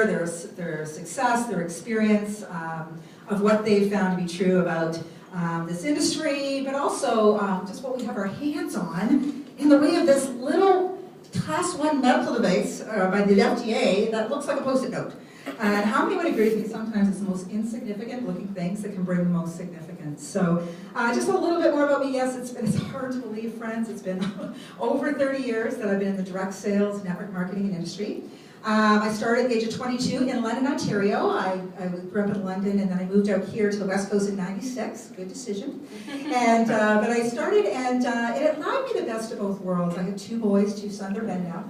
share their success, their experience of what they've found to be true about this industry, but also just what we have our hands on in the way of this little Class 1 medical device by the FDA that looks like a Post-it note. And how many would agree with me, sometimes it's the most insignificant looking things that can bring the most significance. So just a little bit more about me. Yes, it's hard to believe, friends. It's been over 30 years that I've been in the direct sales, network marketing, and industry. I started at the age of 22 in London, Ontario. I grew up in London, and then I moved out here to the West Coast in '96. Good decision. And but I started, and it allowed me the best of both worlds. I had 2 boys, 2 sons, they're men now,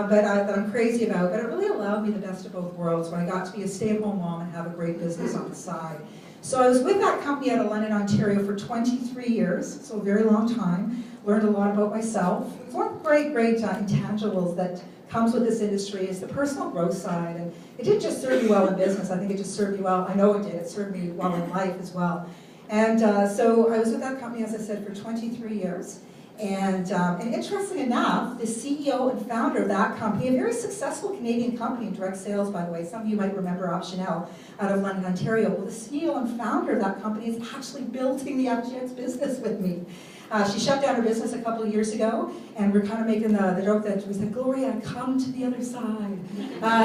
that I'm crazy about. But it really allowed me the best of both worlds, when I got to be a stay-at-home mom and have a great business on the side. So I was with that company out of London, Ontario for 23 years, so a very long time. Learned a lot about myself. One great intangibles that comes with this industry is the personal growth side, and it didn't just serve you well in business. I think it just served me well. I know it did. It served me well in life as well. And so I was with that company, as I said, for 23 years. And interestingly enough, the CEO and founder of that company, a very successful Canadian company in direct sales, by the way. Some of you might remember Optionel out of London, Ontario. Well, the CEO and founder of that company is actually building the FGX business with me. She shut down her business a couple of years ago, and we're kind of making the joke that we said, Gloria, come to the other side.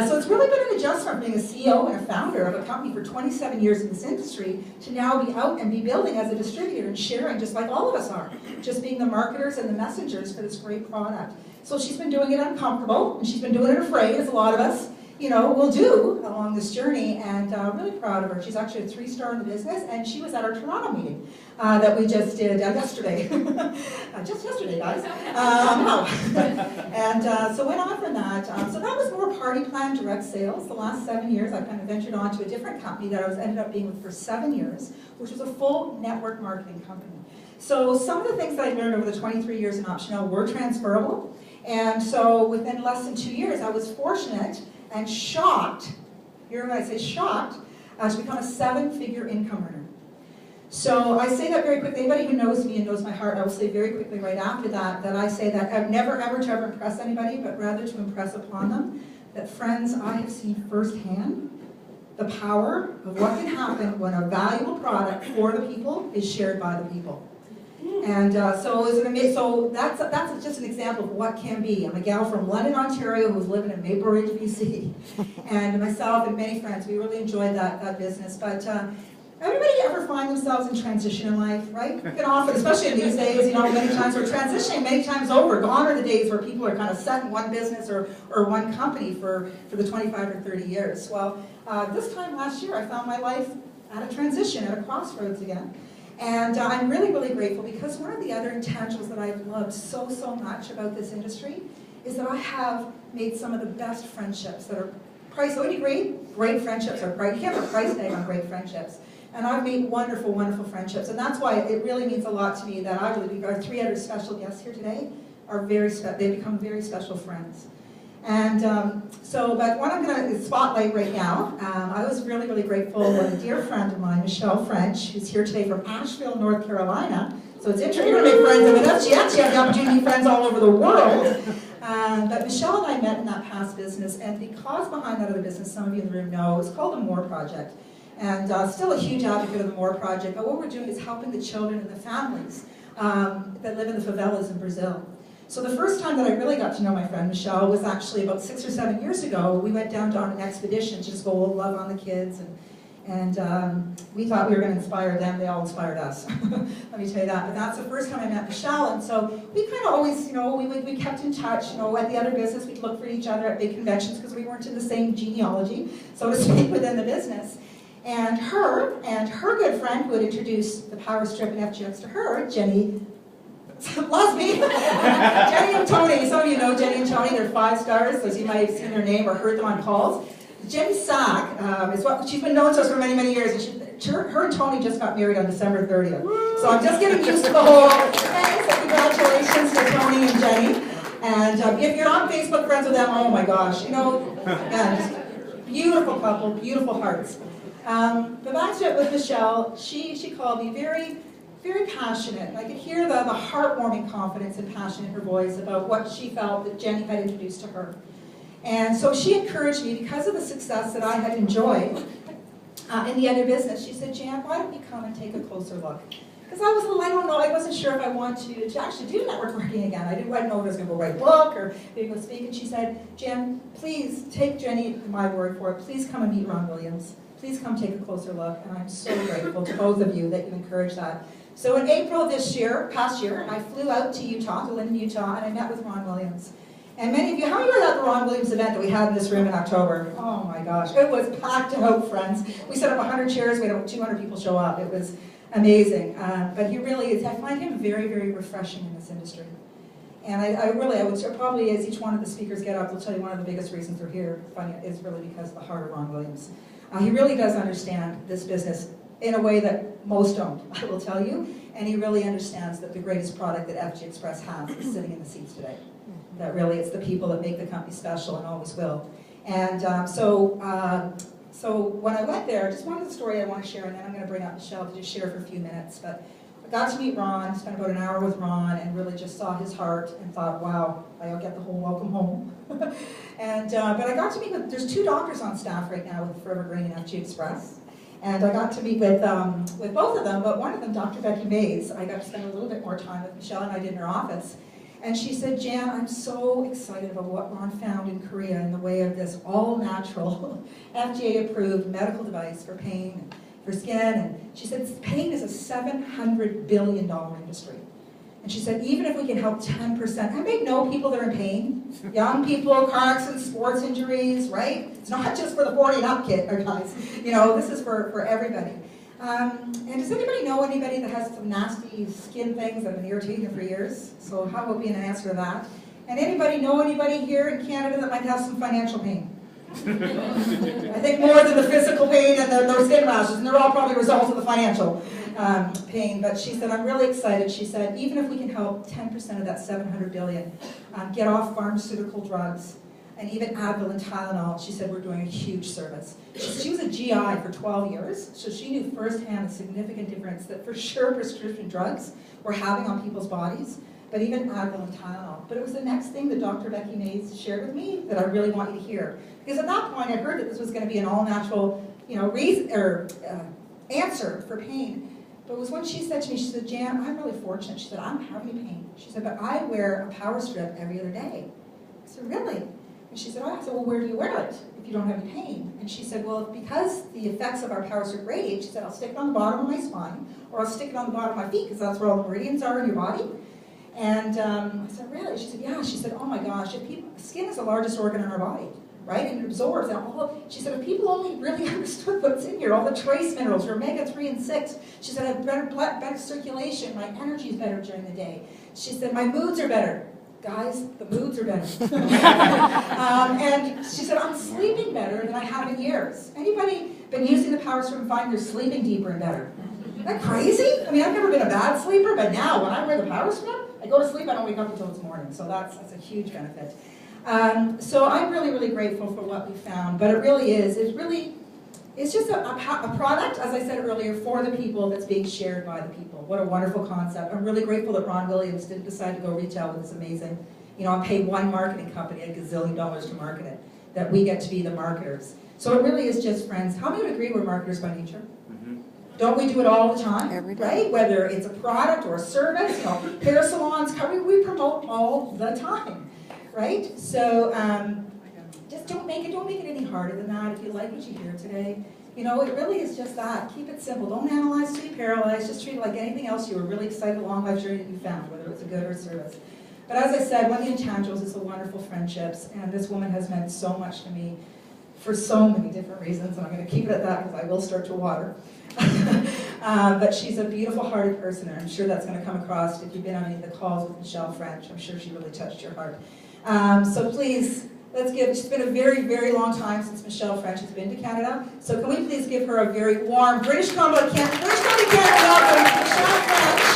So it's really been an adjustment from being a CEO and a founder of a company for 27 years in this industry to now be out and be building as a distributor and sharing, just like all of us are, just being the marketers and the messengers for this great product. So she's been doing it uncomfortable, and she's been doing it afraid, as a lot of us, will do along this journey, and I'm really proud of her. She's actually a 3-star in the business, and she was at our Toronto meeting that we just did yesterday. Just yesterday, guys. And so went on from that. So that was more party plan direct sales. The last 7 years, I kind of ventured on to a different company that I ended up being with for 7 years, which was a full network marketing company. So some of the things that I learned over the 23 years in Optionel were transferable, and so within less than 2 years, I was fortunate and shocked, hear when I say shocked, to become a 7-figure income earner. So I say that very quickly. Anybody who knows me and knows my heart, I will say very quickly right after that, I say that I've never ever to ever impress anybody, but rather to impress upon them that, friends, I have seen firsthand the power of what can happen when a valuable product for the people is shared by the people. And so that's just an example of what can be. I'm a gal from London, Ontario, who's living in Maple Ridge, BC. And myself and many friends, we really enjoyed that business. But everybody ever find themselves in transition in life, right? You can often, especially in these days, many times we're transitioning, many times over. Gone are the days where people are kind of set in one business or one company for the 25 or 30 years. Well, this time last year, I found my life at a transition, at a crossroads again. And I'm really, really grateful, because one of the other intangibles that I've loved so much about this industry is that I have made some of the best friendships that are priced. Would you agree? Great friendships are priced. You can't put a price tag on great friendships. And I've made wonderful, wonderful friendships. And that's why it really means a lot to me that I believe our 3 other special guests here today are they become very special friends. And but what I'm going to spotlight right now, I was really, really grateful when a dear friend of mine, Michelle French, who's here today from Asheville, North Carolina. So it's interesting, you're going to make friends with us. She actually had the opportunity to meet friends all over the world. But Michelle and I met in that past business, and the cause behind that other business, some of you in the room know, is called the MORE Project. And still a huge advocate of the MORE Project, but what we're doing is helping the children and the families that live in the favelas in Brazil. So the first time that I really got to know my friend Michelle was actually about 6 or 7 years ago. We went down on an expedition to just go love on the kids, and we thought we were going to inspire them. They all inspired us. Let me tell you that. But that's the first time I met Michelle, and so we kind of always, we kept in touch. At the other business, we'd look for each other at big conventions because we weren't in the same genealogy, so to speak, within the business. And her good friend who had introduced the Power Strip and FGX to her, Jenny. Lost me. Jenny and Tony. Some of you know Jenny and Tony. They're 5 stars, so you might have seen their name or heard them on calls. Jenny Sack is what she's been known to us for many, many years. And her and Tony just got married on December 30th. So I'm just getting used to the whole thanks and congratulations to Tony and Jenny. And if you're on Facebook friends with them, oh my gosh, just beautiful couple, beautiful hearts. But back to it with Michelle, she called me very, very passionate. I could hear the heartwarming confidence and passion in her voice about what she felt that Jenny had introduced to her. And so she encouraged me, because of the success that I had enjoyed in the other business, she said, Jan, why don't you come and take a closer look? Because I was a little, I don't know, I wasn't sure if I wanted to actually do network marketing again. I didn't know if I was going to go write a book or maybe go speak. And she said, Jan, please take Jenny, my word for it, please come and meet Ron Williams. Please come take a closer look. And I'm so grateful to both of you that you encouraged that. So in April this year, past year, I flew out to Utah, to Linden, Utah, and I met with Ron Williams. And many of you, how many were at the Ron Williams event that we had in this room in October? Oh my gosh, it was packed out, friends. We set up 100 chairs, we had about 200 people show up. It was amazing. But he really is, I find him very, very refreshing in this industry. And I would probably, as each one of the speakers get up, will tell you one of the biggest reasons they're here is really because of the heart of Ron Williams. He really does understand this business in a way that most don't, I will tell you. And he really understands that the greatest product that FG Express has is sitting in the seats today. That really it's the people that make the company special and always will. And so when I went there, just one of the story I want to share, and then I'm going to bring up Michelle to just share for a few minutes. But I got to meet Ron, spent about an hour with Ron, and really just saw his heart and thought, wow, I'll get the whole welcome home. And but I got to meet with, there's 2 doctors on staff right now with Forever Green and FG Express. And I got to meet with both of them, but one of them, Dr. Becky Mays, I got to spend a little bit more time with Michelle and I did in her office. And she said, Jan, I'm so excited about what Ron found in Korea in the way of this all-natural, FDA-approved medical device for pain, for skin. And she said, pain is a $700 billion industry. And she said, even if we can help 10%, anybody know people that are in pain? Young people, car accidents, sports injuries, right? It's not just for the 40 and up kid, or guys. You know, this is for everybody. And does anybody know anybody that has some nasty skin things that have been irritating for years? So how about being an answer to that? And anybody know anybody here in Canada that might have some financial pain? I think more than the physical pain and their skin rashes, and they're all probably results of the financial pain. But she said, I'm really excited. She said, even if we can help 10% of that $700 billion get off pharmaceutical drugs, and even Advil and Tylenol, she said, we're doing a huge service. She was a GI for 12 years, so she knew firsthand the significant difference that for sure prescription drugs were having on people's bodies, but even Advil and Tylenol. But it was the next thing that Dr. Becky Mays shared with me that I really want you to hear. Because at that point, I heard that this was going to be an all-natural, answer for pain. But it was when she said to me, she said, Jan, I'm really fortunate. She said, I don't have any pain. She said, but I wear a power strip every other day. I said, really? And she said, oh, I said, well, where do you wear it if you don't have any pain? And she said, well, because the effects of our power strip radiate, she said, I'll stick it on the bottom of my spine, or I'll stick it on the bottom of my feet, because that's where all the meridians are in your body. And I said, really? She said, yeah. She said, oh my gosh, skin is the largest organ in our body, right? And it absorbs. And she said, if people only really understood what's in here, all the trace minerals, your omega-3 and 6. She said, I have better blood, better circulation, my energy is better during the day. She said, my moods are better. Guys, the moods are better. And she said, I'm sleeping better than I have in years. Anybody been using the power strip and find they're sleeping deeper and better? Isn't that crazy? I mean, I've never been a bad sleeper, but now when I wear the power strip, I go to sleep, I don't wake up until it's morning. So that's a huge benefit. So I'm really, really grateful for what we found. But it really is, it's just a product, as I said earlier, for the people that's being shared by the people. What a wonderful concept. I'm really grateful that Ron Williams didn't decide to go retail with this amazing, I paid one marketing company $1 gazillion to market it, that we get to be the marketers. So it really is just, friends, how many would agree we're marketers by nature? Mm-hmm. Don't we do it all the time? Every day. Right? Whether it's a product or a service, hair salons, we promote all the time, right? So just don't make it any harder than that. If you like what you hear today, it really is just that. Keep it simple. Don't analyze till you're paralyzed. Just treat it like anything else you were really excited along life journey that you found, whether it's a good or a service. But as I said, one of the intangibles is the wonderful friendships, and this woman has meant so much to me for so many different reasons, and I'm going to keep it at that because I will start to water. But she's a beautiful-hearted person, and I'm sure that's going to come across if you've been on any of the calls with Michelle French. I'm sure she really touched your heart. So please, it's been a very, very long time since Michelle French has been to Canada. So can we please give her a very warm British Columbia, Canada welcome, Michelle French.